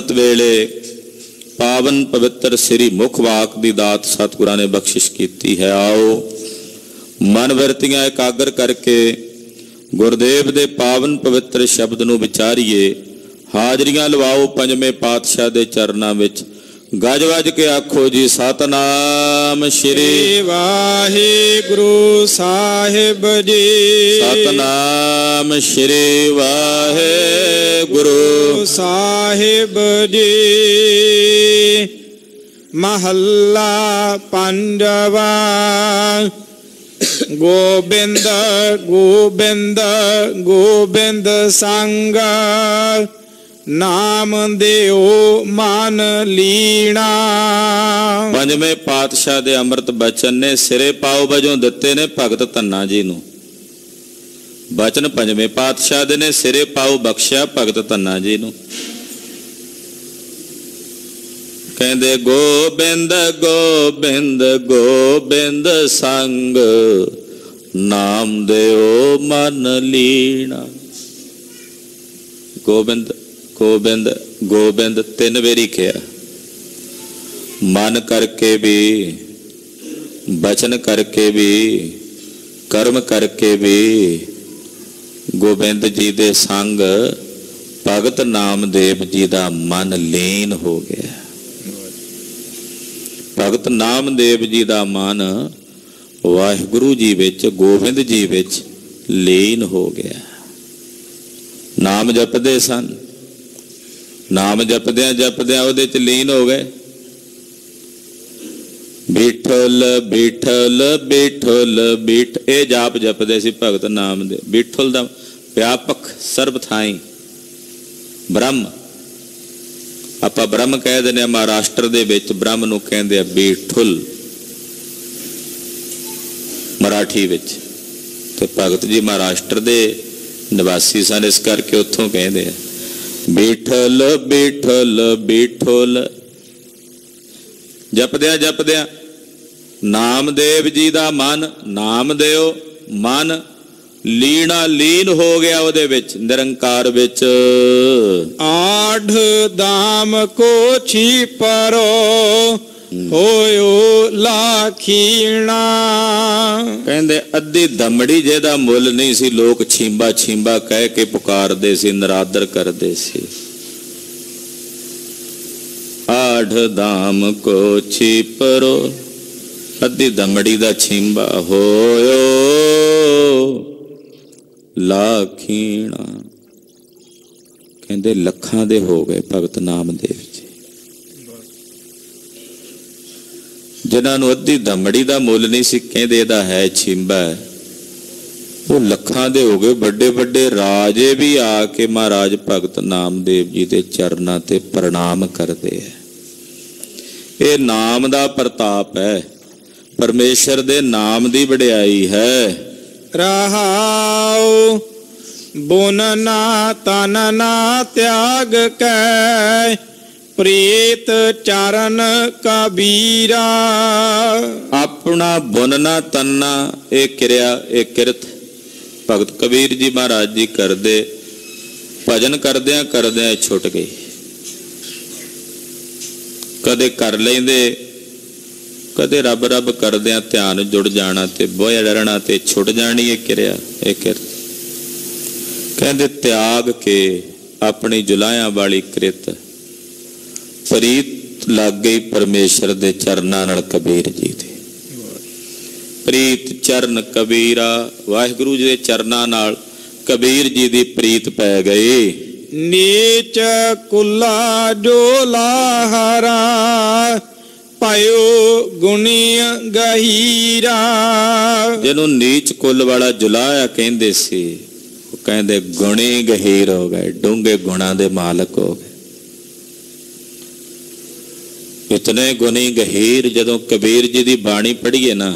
ਅੰਮ੍ਰਿਤ ਵੇਲੇ पावन पवित्र श्री मुख वाक की दात सतगुरां ने बख्शिश की है। आओ मन वरतियां एकागर करके गुरदेव दे पावन पवित्र शब्द नूं विचारीए। हाजरियां लवाओ पंजवें पातशाह दे चरनां विच। गज वज के आखो जी सतनाम श्री वाहिगुरु साहिब जी। सतनाम श्री वाहिगुरु साहिब जी। महला पंजवा। गोबिंद गोबिंद गोबिंद संग नाम देओ मन लीना। पंजवें पातशाह दे अमृत बचन ने सिरे पाओ वजों दिते ने भगत धन्ना जी नूं। बचन पंजवें पातशाह दे ने सिरे पाओ बख्शिया भगत धन्ना जी नूं। कहंदे गोबिंद गोबिंद गोबिंद संग नाम देओ मन लीना। गोबिंद गोबिंद गोबिंद तीन वेरी कहा। मन करके भी, बचन करके भी, कर्म करके भी गोबिंद जी दे संग भगत नामदेव जी दा मन लीन हो गया। भगत नामदेव जी दा मन वाहिगुरु जी विच, गोबिंद जी विच लीन हो गया। नाम जपदे सन, नाम जपद्या जपद्या उहदे च लीन हो गए। बिठल बिठल बिठल बिठ ये जाप जपदे सी भगत नाम दे। बिठल दा व्यापक सर्ब थाई ब्रह्म। आपां ब्रह्म कह दिंदे आ। महाराष्ट्र दे विच ब्रह्म नूं कहंदे आ बिठुल मराठी विच। ते भगत जी महाराष्ट्र दे निवासी सन, इस करके उत्थों कहंदे आ बिठल बिठल बिठुल। जपद्या जपद्या नामदेव जी दा मन, नाम देओ मन लीना लीन हो गया उहदे विच, निरंकार विच। आठ दाम को छिपरो होयो लाखीना। कहंदे अद्धी दमड़ी जेदा मुल नहीं सी, लोग छींबा छींबा कह के पुकारदे सी, नरादर करदे सी। आठ दाम को छिपरो अद्धी दमड़ी दा छींबा होयो लाखीना। कहंदे लखां दे हो गए भगत नामदेव जी, जिन्होंने अद्धी दमड़ी का मुल नहीं सी, कहते इहदा है छिंबा, वो लखां दे हो गए। बड़े बड़े राजे भी आके महाराज भगत नामदेव जी के चरनां ते प्रणाम करते हैं। ये नाम का प्रताप है, परमेश्वर दे नाम की वडियाई है। रहाओ बुनना तनना त्याग कै प्रीत चरण कबीरा। अपना बुनना तनना एक क्रिया एक किरत भगत कबीर जी महाराज जी करदे। भजन करदियां करदियां छुट गई। कदे कर लेंदे, कदे रब रब करदियां ध्यान जुड़ जाना ते बोया डरना ते छुट जानी है क्रिया एक किरत। कहंदे त्याग के अपनी जुलायां वाली कृत प्रीत लग गई परमेश्वर दे चरनां नाल कबीर जी दे। प्रीत चरण कबीरा, वाहिगुरु जी दे चरनां नाल कबीर जी दी प्रीत पै गई। नीच कुला जो लाहरा पायो गुणीय गहीरा। जिन्हों नीच कुल वाला जुलाया कहंदे सी, वो कहंदे गुणी गहीर हो गए, डूंगे गुणा दे मालक हो गए। इतने गुणी गहीर जदों कबीर जी की बाणी पढ़ीए ना,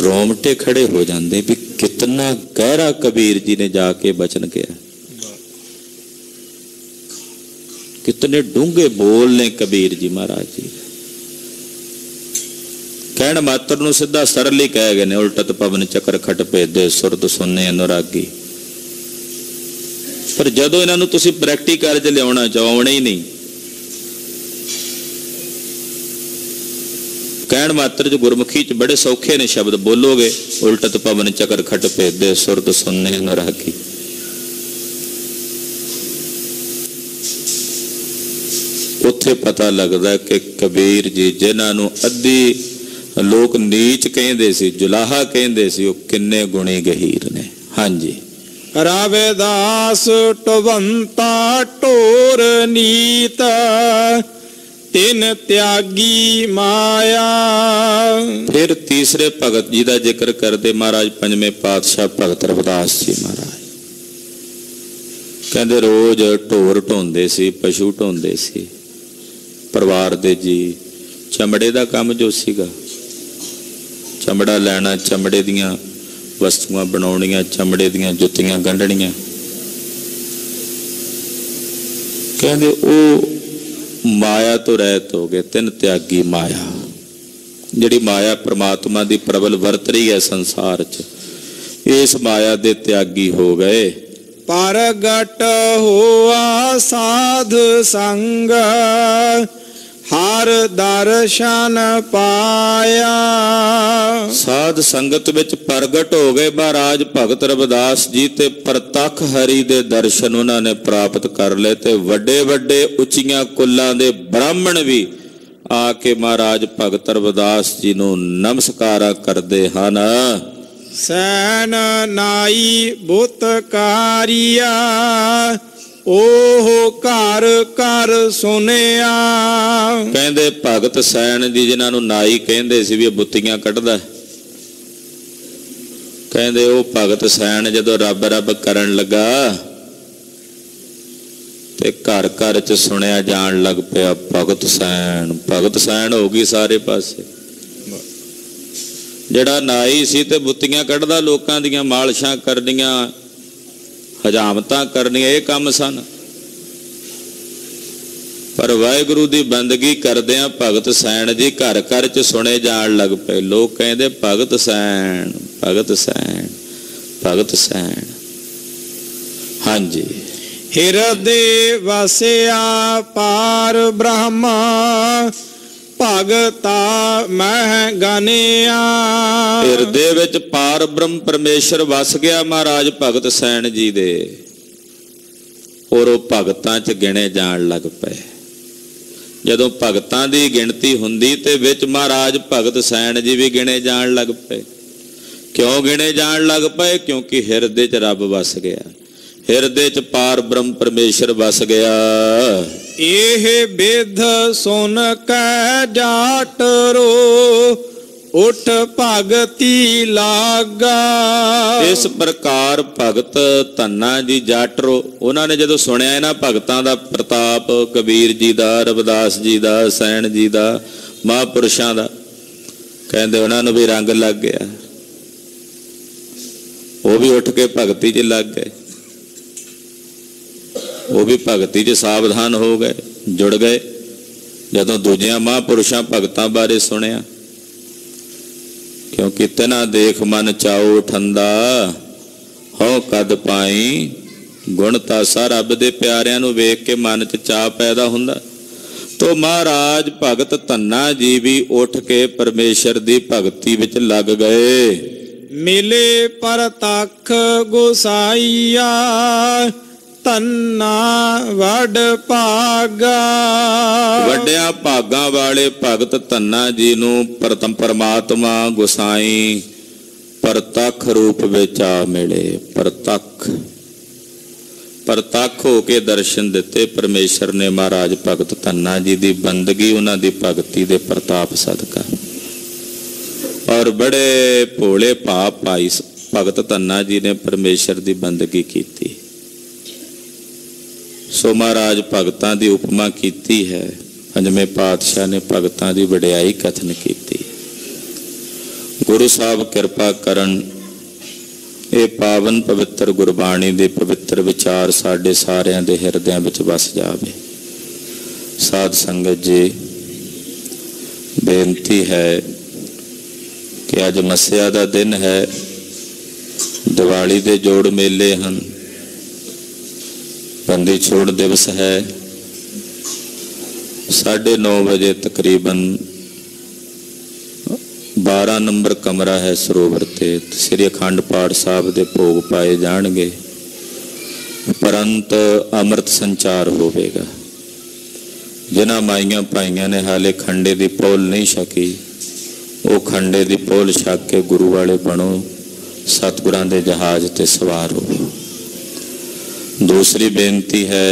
रोमटे खड़े हो जाते भी कितना गहरा कबीर जी ने जाके बचन किया, कितने डूंगे बोल ने कबीर जी महाराज जी। कहण मात्र नूं सीधा सरल ही कह गए ने, उल्टत पवन चक्र खट भेदे सुरत सुने अनुरागी। पर जदों इन्हां नूं तुसीं प्रैक्टिकल च लियाउणा चाहणे ही नहीं, कहण मात्र च गुरमुखी च बड़े सौखे ने शब्द बोलोगे, उल्टत पवन चकर खट भेदे सुरत सुनने न राखी। उत्थे पता लगदा कि कबीर जी जिन्हां नूं अद्धी लोग नीच कहंदे सी, जुलाहा कहंदे सी, वो किन्ने गुणी गहीर ने। हाँ जी। रविदास टवंता टोर नीत तिन त्यागी माया। फिर तीसरे भगत जी का जिक्र करते महाराज पंजवें पातशाह भगत रविदास जी महाराज कहते रोज ढोर ढोंदे सी, पशु ढोंदे सी, परिवार दे जी। चमड़े का काम जो सीगा, चमड़ा लैना, चमड़े दियां वस्तुआं बनाउणियां, चमड़े दियां जुत्तियां गंढणियां। कहते ओ माया तो रहत हो गए, तिन त्यागी माया। जिहड़ी माया परमात्मा की प्रबल वरत रही है संसार च, इस माया दे त्यागी हो गए। परगट होआ साध संग हर दर्शन पाया। साध संगत विच प्रगट हो गए महाराज भगत रविदास जी, ते प्रतख हरि दे दर्शन उन्होंने प्राप्त कर ले। ते वड्डे वड्डे उच्चियां कुलां दे ब्राह्मण भी आके महाराज भगत रविदास जी नूं नमस्कारा करदे हन। सैन नाई बुतकारिया ओह घर घर सुनिया। कहंदे भगत सैन जी जिन्हां नूं नाई कहंदे सी भी बुत्तियां कढदा, कहंदे ओ भगत सैन जदों रब रब करन लगा ते घर घर च सुनिया जान लग पिया भगत सैन। भगत सैन हो गई सारे पासे। जिहड़ा नाई सी ते बुत्तियां कढदा, लोकां दीयां मालशां करनियां, हजामतां करनियां, ये काम सन। पर वाहिगुरू दी बंदगी करदियां भगत सैन जी घर घर च सुने जान लग पे। लोग कहंदे भगत सैन, भगत सैन, भगत सैन। हाँ जी। हिरदे वसिया पार ब्रह्म भगता मह गनिया। हिरदे विच पार ब्रह्म परमेश्वर वस गया महाराज भगत सैन जी दे, और वो भगतां च गिणे जान लग पे। जदों भगतां दी गिणती हुंदी ते विच महाराज भगत सैन जी भी गिणे जान लग पे। क्यों गिणे जान लग पे? क्योंकि हिरदे च रब वस गया, हिरदे च पार ब्रह्म परमेश्वर वस गया। एह बिध सुन कै जाट रो उठ भगती लागा। इस प्रकार भगत धन्ना जी जाटरो उन्होंने जदों सुनिया इन्हां भगतां दा प्रताप, कबीर जी दा, रविदास जी दा, सैन जी दा, महापुरुषां दा, कहंदे उन्हां नूं भी रंग लग गया। वो भी उठ के भगती च लग गए, वो भी भगती च सावधान हो गए, जुड़ गए। जदों दूजियां महापुरुषां भगतां बारे सुनिया, क्योंकि तिना देख मन चाओ ठंदा हो कद पाई गुण तासा। रब दे प्यारियां नूं वेख के मन च चाह पैदा हुंदा। तो महाराज भगत धन्ना जी भी उठ के परमेश्वर दी भगती विच लग गए। मिले परतख गुसाईया धन्ना वड भागा। वड्डिया भागां वाले भगत धन्ना जी नूं प्रथम परमात्मा गुसाई परतख रूप विच आ मिले। परतख परतख हो के दर्शन दिते परमेश्वर ने महाराज भगत धन्ना जी दी बंदगी, उन्हां दी भगती दे प्रताप सदका। और बड़े भोले भाव पाई भगत धन्ना जी ने परमेश्वर दी बंदगी कीती। सो महाराज भगतां दी उपमा कीती है। पंजवें पातशाह ने भगतां दी वडियाई कथन कीती। गुरु साहब किरपा करन ये पावन पवित्र गुरबाणी दे पवित्र विचार साडे सारियां दे हिरदियां विच वस जावे। साध संगत जी, बेनती है कि अज मस्सिया दा दिन है, दिवाली दे जोड़ मेले हैं। बंदी छोड़ दिवस है। 9:30 बजे तकरीबन 12 नंबर कमरा है सरोवर ते श्री अखंड पाठ साहब के भोग पाए जाणगे, परंत अमृत संचार होवेगा। जिन्हां माइयां भाइयां ने हाले खंडे की पौल नहीं छकी, वो खंडे की पौल छक के गुरु वाले बनो, सतगुरां दे जहाज ते सवार हो। दूसरी बेनती है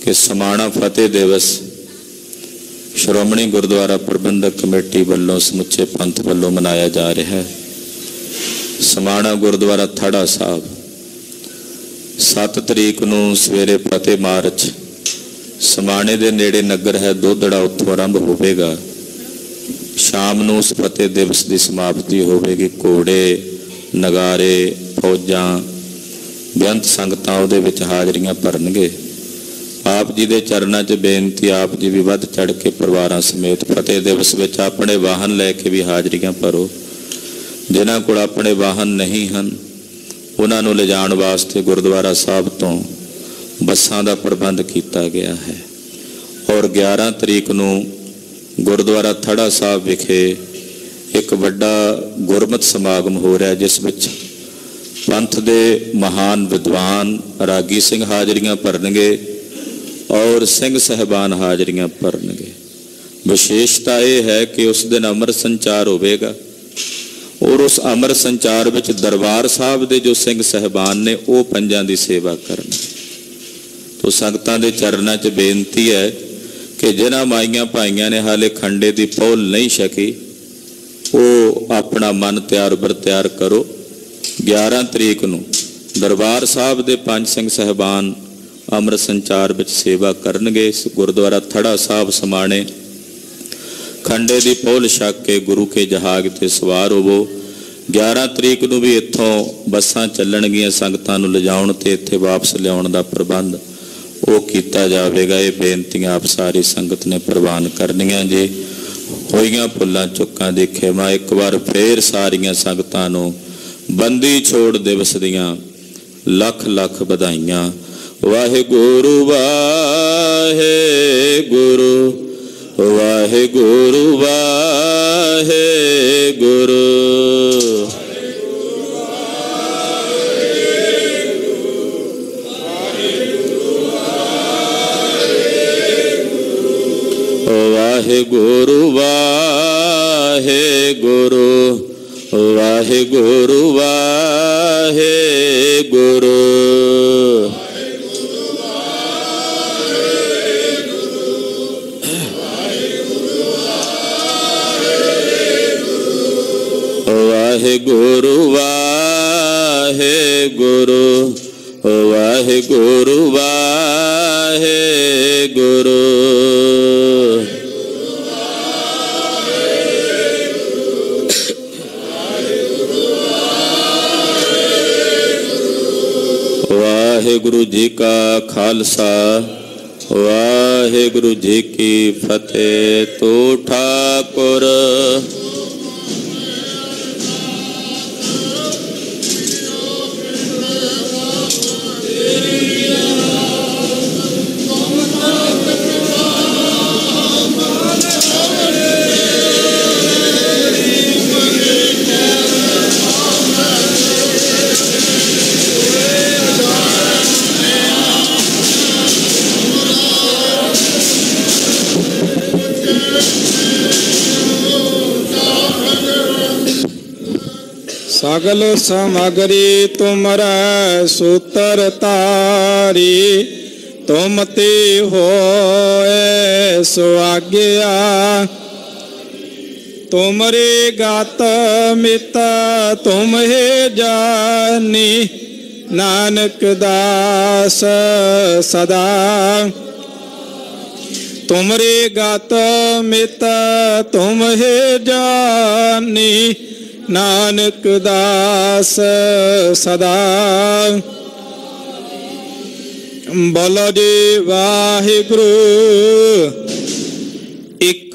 कि समाणा फतेह दिवस श्रोमणी गुरुद्वारा प्रबंधक कमेटी वालों समुचे पंथ वालों मनाया जा रहा है। समाणा गुरुद्वारा थड़ा साहब 7 तरीक नूं सवेरे फतेह मार्च समाणे दे नेड़े नगर है दोदड़ा, उत्थों आरंभ होवेगा। शाम नूं उस फतेह दिवस की समाप्ति होवेगी। घोड़े नगारे फौजां बेअंत संगतां उहदे विच हाजरियां भरनगे। आप जी दे चरणों च बेनती, आप जी भी वध चढ़ के परिवारां समेत फतेह दिवस विच अपने वाहन लैके भी हाजरियां भरो। जिन्हां कोल अपने वाहन नहीं हैं उन्हां नूं लिजाण वास्ते गुरुद्वारा साहब तो बसां दा प्रबंध किया गया है। और 11 तरीक नूं गुरुद्वारा थड़ा साहब विखे एक वड्डा गुरमत समागम हो रहा है, जिस विच पंथ दे महान विद्वान रागी सिंह हाजरियां भरनगे और सिंह साहबान हाजरियां भरनगे। विशेषता यह है कि उस दिन अमर संचार होवेगा और उस अमर संचार विच दरबार साहब दे जो सिंह साहबान ने वो पंजां दी सेवा करन। तो संगतां दे चरणां च बेनती है कि जिन्हां माइयां भाइयां ने हाले खंडे की पौल नहीं छकी, वो अपना मन तैयार बर तैयार करो। 11 तरीक नूं दरबार साहब दे 5 सिंह साहबान अमृत संचार विच सेवा करनगे। इस गुरुद्वारा थड़ा साहब समाणे खंडे की पौल छक के गुरु के जहाज ते सवार होवो। 11 तरीक नूं भी इत्थों बसां चलणगीਆਂ संगतां नूं लिजाउण ते इत्थे वापस लियाउण दा प्रबंध वो कीता जावेगा। ये बेनतियां आप सारी संगत ने प्रवान करनियां जी। होईयां भुल्लां चुक्कां दी खेमा एक बार फिर सारियां संगतां नूं बंदी छोड़ दिवस दियां लख लख बधाइयां। वाहिगुरु वाहिगुरु वाहिगुरु वाहिगुरु। वाहिगुरु वाहिगुरु वाहिगुरु वाहिगुरु। वाहिगुरु वाहिगुरु वाहिगुरु वाहिगुरु। वाहिगुरु जी का खालसा वाहिगुरु जी की फतेह। तो ठाकुर सगल सामग्री तुमरा सूत्र तारी, तुम ते होए सुआग्या। तुमरे गात मित तुम हे जानी, नानक दास सदा। तुमरे गात मित तुम हे जानी, नानक दास सदा। बोलो जी वाहिगुरु एक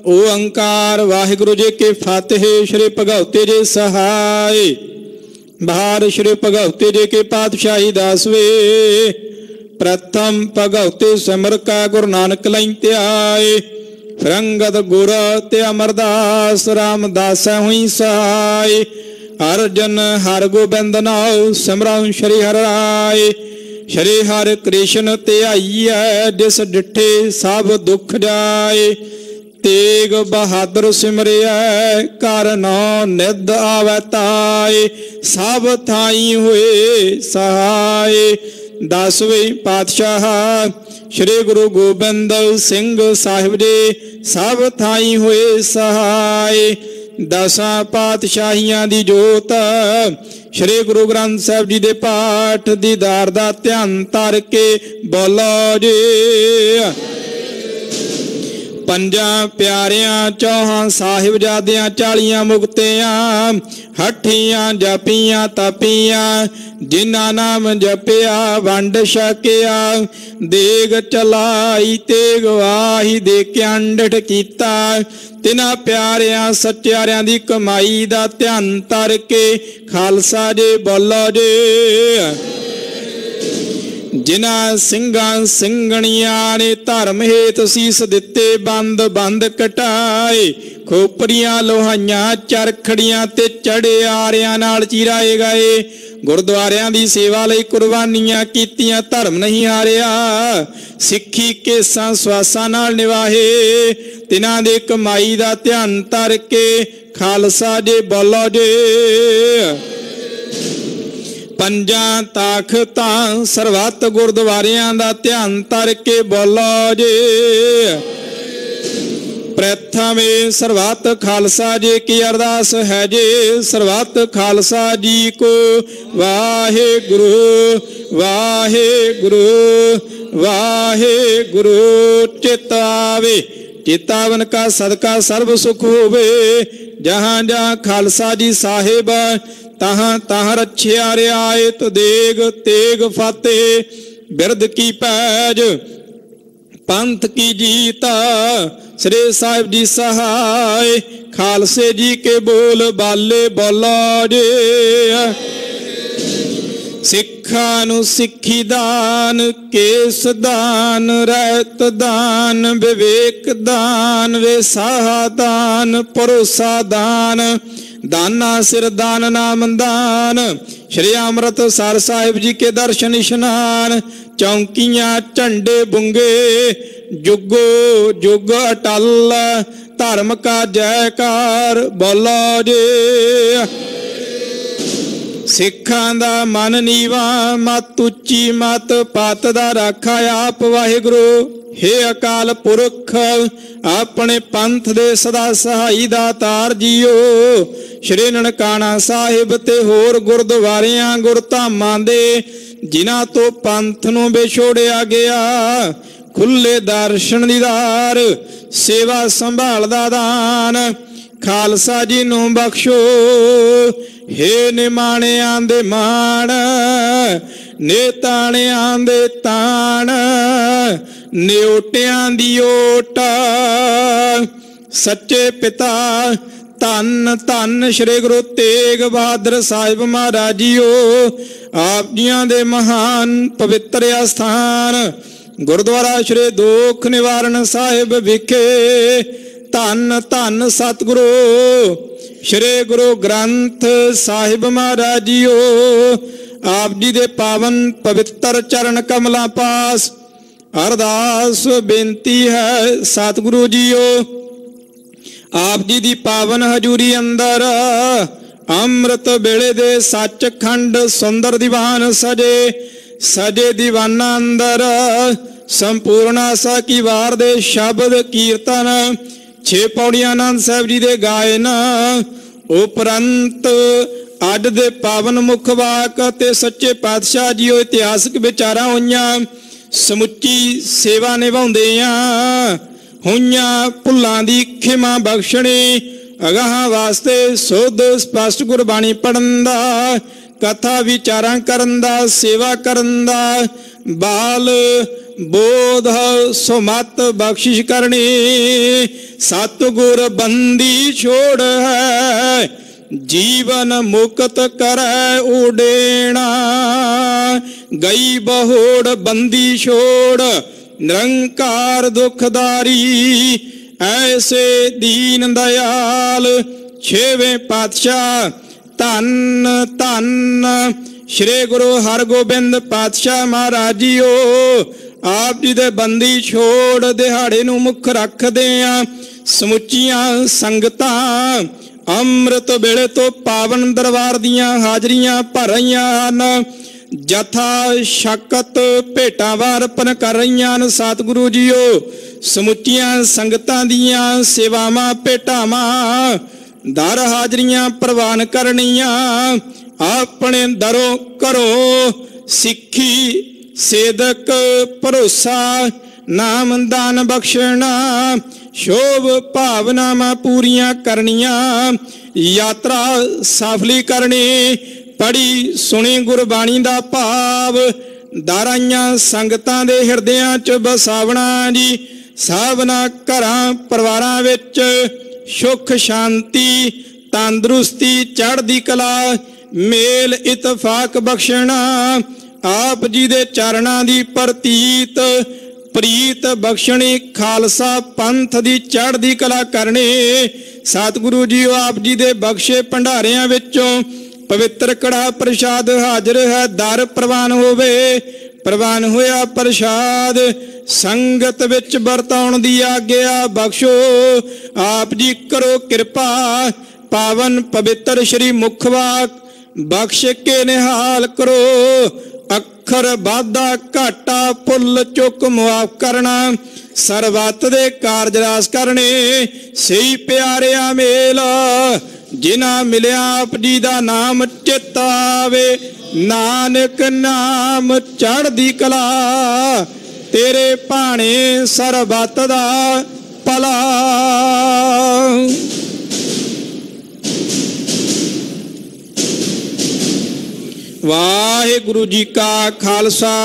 ओंकार। वाहिगुरु जी की फतेह। श्री भगवती जी सहाय। बहार श्री भगवते जी के पातशाही दासवे प्रथम भगवते सिमर का गुरु नानक लैते आए रंगत गुर ते अमरदास रामदास हुई सहाय अर्जन हर गोबिंद नाउ सिमरन श्री हर राय श्री हर कृष्ण ते आईए जिस डिठे सब दुख जाए तेग बहादुर सिमरिया कर नौ निध आवे ताए सब थाई हुए सहाय। 10वें पातशाह श्री गुरु गोबिंद सिंह साहिब जी सब थाई हुए सहाय। 10 पातशाहियां दी जोत श्री गुरु ग्रंथ साहिब जी दे पाठ दीदार दा ध्यान धर के बोलो जी। 5 प्यारियां 4 साहिबजादियां 40 मुक्तियां हठियां जपियां तपियां जिन्ना नाम जपिया वंड छकिया देग चलाई तेग वाही दे के अंडठ कीता तिना प्यारियां सच्चारियां दी कमाई दा ध्यान धर के खालसा जी बोलो जी। जिना सिंघां सिंघणियां ने धर्म हेत सीस दिते बंद बंद कटाए खोपरियां लोहाइयां चरखड़ियां ते चढ़े आरियां नाल चिराए गए गुरुद्वारियां दी सेवा लई कुर्बानियां कीतियां धर्म नहीं हारिया सिक्खी केसां स्वासां नाल निवाहे तिन्हां दे कमाई दा ध्यान धर के खालसा जी बोलो जी। 5 ताखतां सरबत गुरुद्वारियां दा ध्यान धर के बोलो जी। प्रथम सरबत खालसा जी की अरदास है जी सरबत खालसा जी को वाहे गुरु वाहे गुरु वाहे गुरु चित आवे चितावन का सदका सर्व सुख होवे जहाँ जहाँ खालसा जी साहिब तहाँ तहाँ रछिया रियायत देग तेग फाते बिरद की पैज पंथ की जीता श्री साहिब जी सहाय खालसे जी के बोल बाले बोलो जे। सिखा नु सिखी दान केस दान रहत दान विवेक दान वेसाहा दान भरोसा दान दाना सिर दान नाम दान श्री अमृतसर साहिब जी के दर्शन इशनान चौकियां झंडे बुंगे जुगो जुग अटल धर्म का जयकार बोलो जे। सिखां दा मन नीवा मत उच्ची मत पत दा राखा आप वाहिगुरु हे अकाल पुरख अपने पंथ दे सदा सहाई दातार जियो श्री ननकाना साहिब ते होर गुरुद्वारियां गुरधामां दे जिन्हां तो पंथ नूं विछोड़िया गया खुले दर्शन दीदार सेवा संभाल दा दान खालसा जी नूं बख्शो हे निमाणियां दे मान नेताणियां दे ताण न्योटियां दी ओट सच्चे पिता धन धन श्री गुरु तेग बहादुर साहिब महाराज जीओ आप जियां दे महान पवित्र अस्थान गुरुद्वारा श्री दुख निवारण साहिब विखे धन धन सतगुरु श्री गुरु ग्रंथ साहिब महाराज जीओ आप जी दे पावन पवित्र चरण कमलां पास अरदास बेनती है सतगुरु जीओ आप जी दी पावन हजूरी अंदर अमृत बेले दे सचखंड सुंदर दीवान सजे सजे दीवाना अंदर संपूर्ण आसा की वार दे शब्द कीर्तन 6 पौड़ियां आनंद साहिब जी दे गायन उपरंत अड दे पावन मुख वाक ते सच्चे पातशाह जी इतिहासक विचारा होइयां समुची सेवा निभाउंदियां होइयां भुल्लां दी खिमा बख्शणी अगाह वास्ते सुध स्पष्ट गुरबाणी पढ़न दा कथा विचारा करन दा सेवा करन दा बाल बोध सुमत बख्शिश करनी सतगुर बंदी छोड़ है जीवन मुक्त करे उडेना। गई बहोड़ बंदी छोड़ निरंकार दुखदारी। ऐसे दीन दयाल छेवें पातशाह धन धन श्री गुरु हरगोबिंद पातशाह महाराज जीओ। आप जी दे बंदी छोड़ दिहाड़े नूं मुख रखदे आ समुचियां संगतां अमृत वेले तो पावन दरबार दियां हाजरियां भर रहीआं हन। जथा शकत भेटां वारपन कर रहीआं हन। सतगुरु जीओ समुचियां संगतां दियां सेवावां भेटावां दर हाजरियां प्रवान करनियां। अपने दरों घरों सिक्खी सेदक भरोसा नाम दान बख्शना। शोभ भावनावां पूरियां करनियां। यात्रा सफली करनी पढ़ी सुनी गुरबाणी दा भाव दाराइयां संगतां दे हिरदियां च बसावना जी। सबना घरां परिवारां विच सुख शांति तंदुरुस्ती चढ़दी कला मेल इतफाक बख्शना। आप जी दे चरणां दी प्रतीत प्रीत बख्शणी। खालसा पंथ दी चढ़दी कला करनी। सतगुरु जी आप जी दे बख्शे भंडारियां विचों पवित्र कड़ा प्रसाद हाजिर है। दर प्रवान होवे प्रवान होया प्रसाद संगत विच वरताउण दी आग्या बख्शो। आप जी करो कृपा पावन पवित्र श्री मुखवाक बख्श के निहाल करो। अखर वाधा घाटा भुल चुक मुआफ करना। सरबत दे कारज रास करने सही प्यारिया मेल। जिन्हां मिलिया आप जी दा नाम चित आवे। नानक नाम चढ़दी कला तेरे भाणे सरबत दा भला। वाहिगुरु जी का खालसा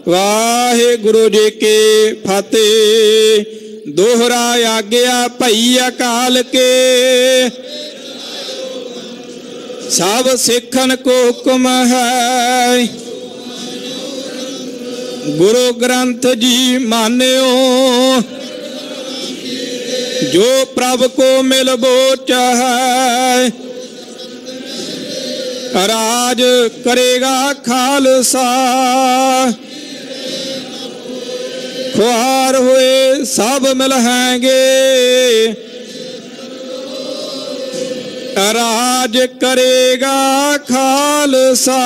वाहिगुरु जी के फतेह। दोहरा आज्ञा भई अकाल के सब सिखन को हुक्म है। गुरु ग्रंथ जी मान्यो जो प्रभु को मिलबो चाहे। राज करेगा खालसा खुआर हुए सब मिलेंगे। राज करेगा खालसा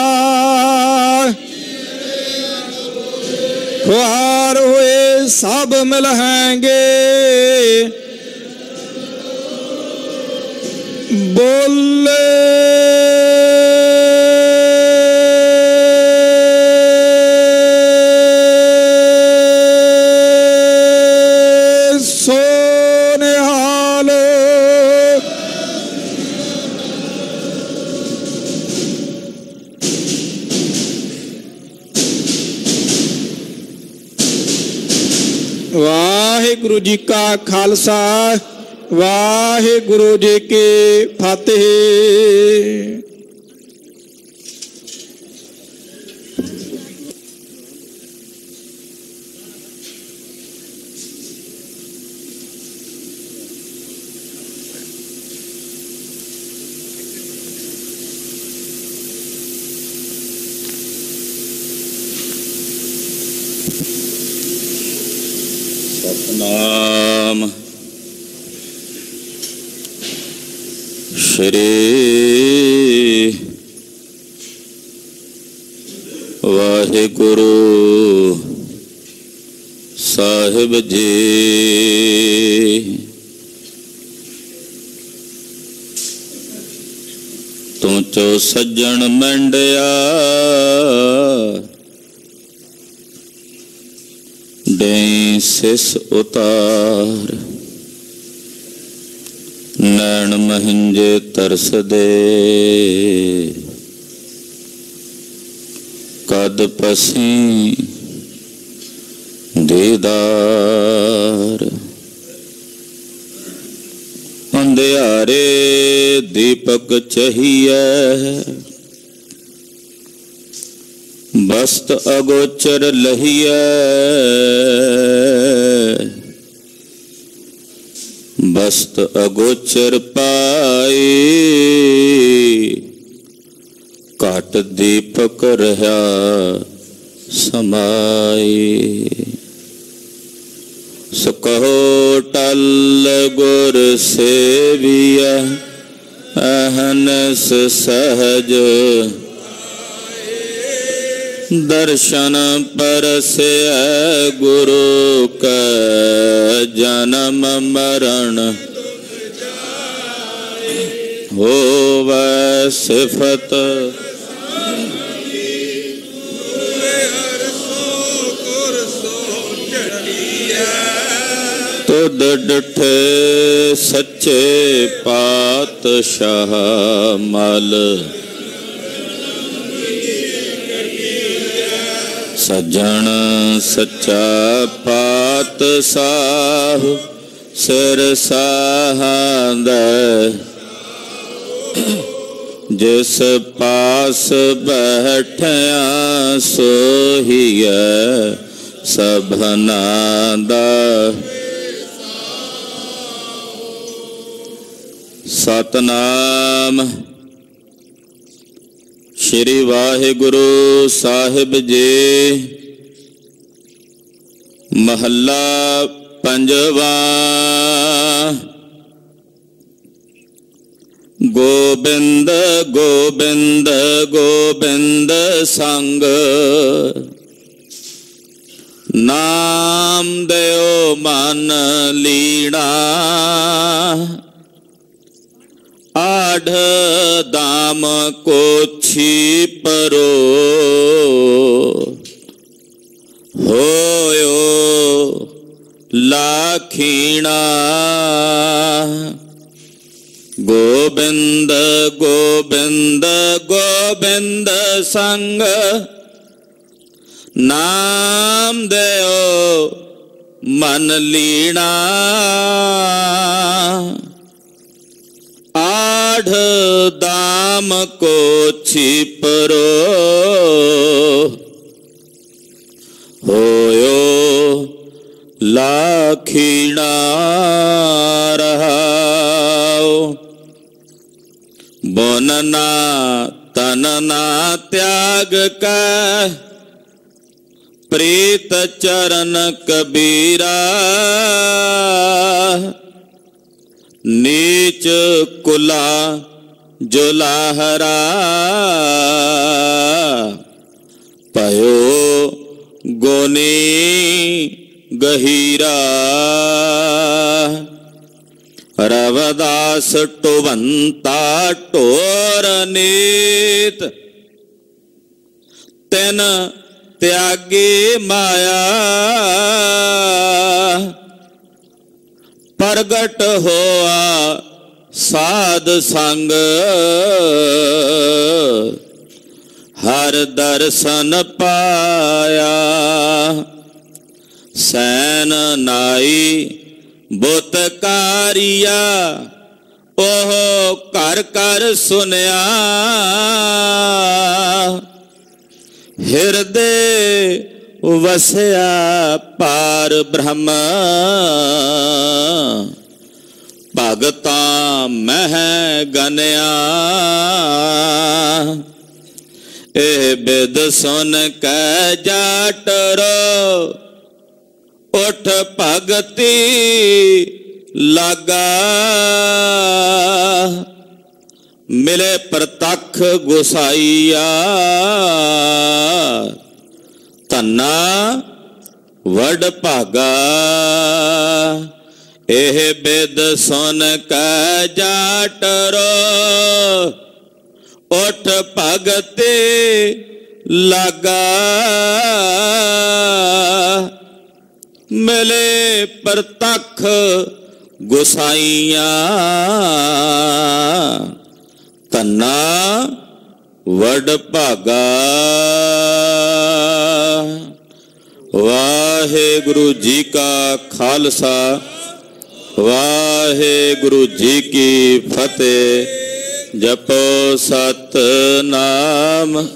खुआर हुए सब मिलेंगे। बोले वाहिगुरु जी का खालसा वाहिगुरु जी की फतेह। सतनाम श्री वाहिगुरु साहिब जी। तू चो सज्जन मंडिया डें सिस उतार। नैन महंजे तरस दे कद पसी दीदार। अंधियारे दीपक चाहिए। बस्त अगोचर लहिए, बस्त अगोचर पाए। काट दीपक रहा समाए। सो कहो टल गुर सेविया, अहनस सहज दर्शन परसे। गुरु का जन्म मरण होवै सिफत। तुद डठे सच्चे पातशाह मल। सज्जन सच्चा पातशाह सिर साहांदा। जिस पास बैठिया सोहिया सबना दा। सतनाम श्री वाहिगुरु साहिब जी। महला पंजवा। गोबिंद गोबिंद गोबिंद संग, नाम देओ मन लीना। आढ़ दाम कोछी परो, होयो लाखीना। गोबिंद गोबिंद गोबिंद संग, नाम देओ मन लीना। आढ़ दाम को छिपरो, होयो लाखीना रहाओ। बोनना तनना त्याग का, प्रीत चरण कबीरा। नीच कुला जुलाहरा, पयो गोनी गहीरा। रवदास टोवंता टोर नीत, तिन त्यागी माया। प्रगट होआ साध संग, हर दर्शन पाया। सैन नाई बुतकारिया, ओह कर कर सुनिया। हृदय वसया पार ब्रह्म, भगता मह गनिया। ए बिद सुन कै जाटरो, उठ भगती लागा। मिले प्रतख गुसाइया, धन्ना वड भागा। एह बिद सुन कै जाटरो, उठ भगते लागा। मिले प्रतख गुसाइया, धन्ना वड भागा। वाहेगुरु जी का खालसा, वाहेगुरु जी की फतेह। ਜਪੋ ਸਤਿਨਾਮ